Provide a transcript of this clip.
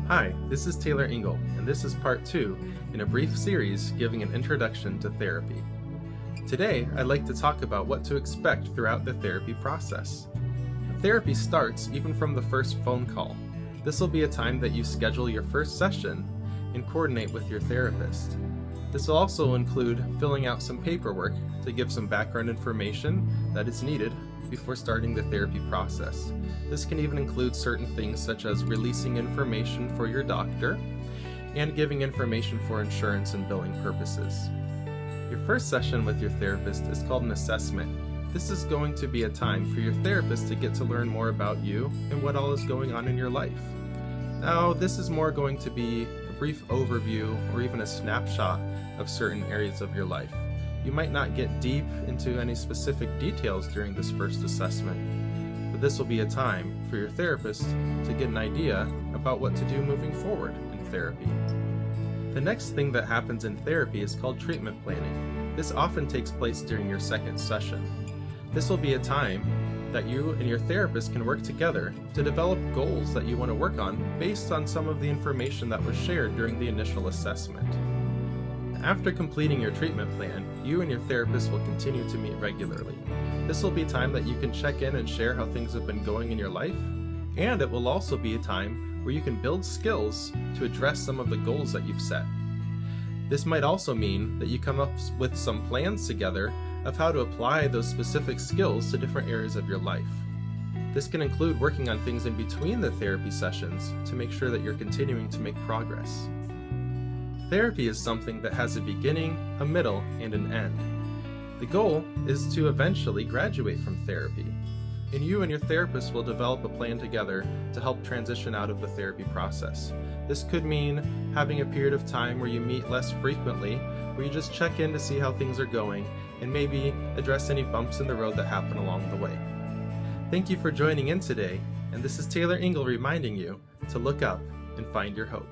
Hi, this is Taylor Engel, and this is part 2 in a brief series giving an introduction to therapy. Today, I'd like to talk about what to expect throughout the therapy process. Therapy starts even from the first phone call. This will be a time that you schedule your first session and coordinate with your therapist. This will also include filling out some paperwork to give some background information that is needed before starting the therapy process. This can even include certain things such as releasing information for your doctor and giving information for insurance and billing purposes. Your first session with your therapist is called an assessment. This is going to be a time for your therapist to get to learn more about you and what all is going on in your life. Now, this is more going to be a brief overview or even a snapshot of certain areas of your life. You might not get deep into any specific details during this first assessment, but this will be a time for your therapist to get an idea about what to do moving forward in therapy. The next thing that happens in therapy is called treatment planning. This often takes place during your second session. This will be a time that you and your therapist can work together to develop goals that you want to work on based on some of the information that was shared during the initial assessment. After completing your treatment plan, you and your therapist will continue to meet regularly. This will be time that you can check in and share how things have been going in your life, and it will also be a time where you can build skills to address some of the goals that you've set. This might also mean that you come up with some plans together of how to apply those specific skills to different areas of your life. This can include working on things in between the therapy sessions to make sure that you're continuing to make progress. Therapy is something that has a beginning, a middle, and an end. The goal is to eventually graduate from therapy, and you and your therapist will develop a plan together to help transition out of the therapy process. This could mean having a period of time where you meet less frequently, where you just check in to see how things are going, and maybe address any bumps in the road that happen along the way. Thank you for joining in today, and this is Taylor Engel reminding you to look up and find your hope.